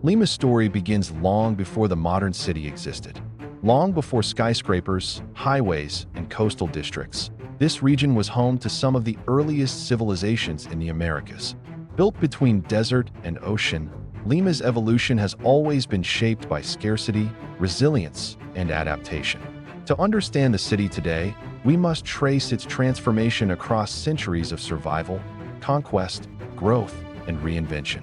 Lima's story begins long before the modern city existed. Long before skyscrapers, highways, and coastal districts, this region was home to some of the earliest civilizations in the Americas. Built between desert and ocean, Lima's evolution has always been shaped by scarcity, resilience, and adaptation. To understand the city today, we must trace its transformation across centuries of survival, conquest, growth, and reinvention.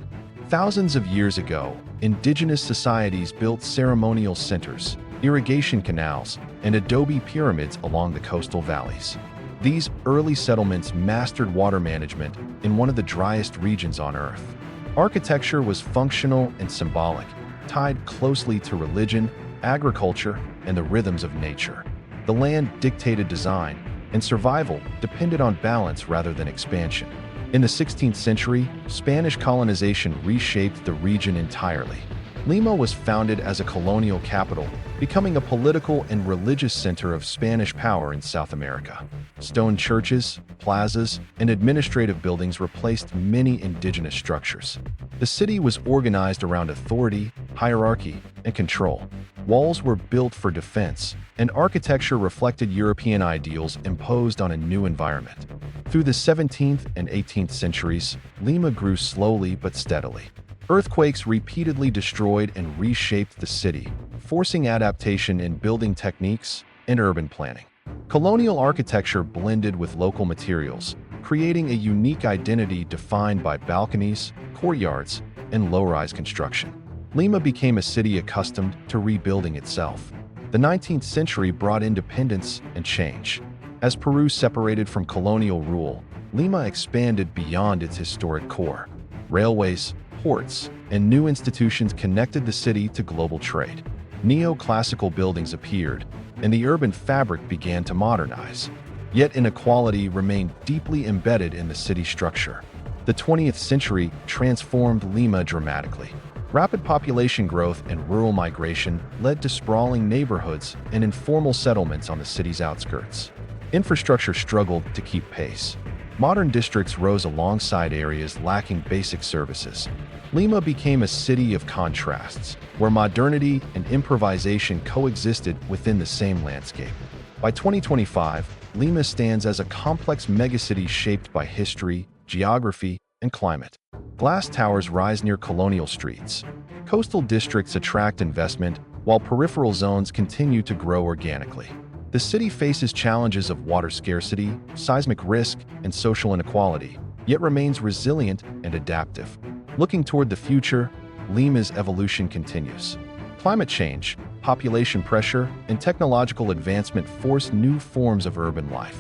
Thousands of years ago, indigenous societies built ceremonial centers, irrigation canals, and adobe pyramids along the coastal valleys. These early settlements mastered water management in one of the driest regions on Earth. Architecture was functional and symbolic, tied closely to religion, agriculture, and the rhythms of nature. The land dictated design, and survival depended on balance rather than expansion. In the 16th century, Spanish colonization reshaped the region entirely. Lima was founded as a colonial capital, becoming a political and religious center of Spanish power in South America. Stone churches, plazas, and administrative buildings replaced many indigenous structures. The city was organized around authority, hierarchy, and control. Walls were built for defense, and architecture reflected European ideals imposed on a new environment. Through the 17th and 18th centuries, Lima grew slowly but steadily. Earthquakes repeatedly destroyed and reshaped the city, forcing adaptation in building techniques and urban planning. Colonial architecture blended with local materials, creating a unique identity defined by balconies, courtyards, and low-rise construction. Lima became a city accustomed to rebuilding itself. The 19th century brought independence and change. As Peru separated from colonial rule, Lima expanded beyond its historic core. Railways, ports, and new institutions connected the city to global trade. Neoclassical buildings appeared, and the urban fabric began to modernize. Yet inequality remained deeply embedded in the city structure. The 20th century transformed Lima dramatically. Rapid population growth and rural migration led to sprawling neighborhoods and informal settlements on the city's outskirts. Infrastructure struggled to keep pace. Modern districts rose alongside areas lacking basic services. Lima became a city of contrasts, where modernity and improvisation coexisted within the same landscape. By 2025, Lima stands as a complex megacity shaped by history, geography, and climate. Glass towers rise near colonial streets. Coastal districts attract investment, while peripheral zones continue to grow organically. The city faces challenges of water scarcity, seismic risk, and social inequality, yet remains resilient and adaptive. Looking toward the future, Lima's evolution continues. Climate change, population pressure, and technological advancement force new forms of urban life.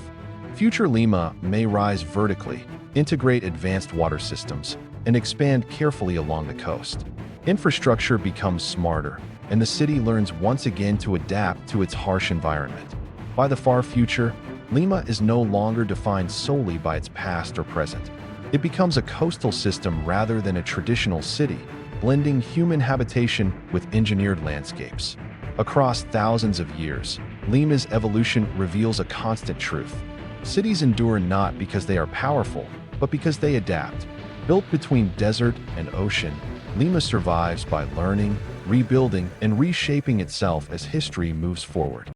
Future Lima may rise vertically, integrate advanced water systems, and expand carefully along the coast. Infrastructure becomes smarter, and the city learns once again to adapt to its harsh environment. By the far future, Lima is no longer defined solely by its past or present. It becomes a coastal system rather than a traditional city, blending human habitation with engineered landscapes. Across thousands of years, Lima's evolution reveals a constant truth. Cities endure not because they are powerful, but because they adapt. Built between desert and ocean, Lima survives by learning, rebuilding, and reshaping itself as history moves forward.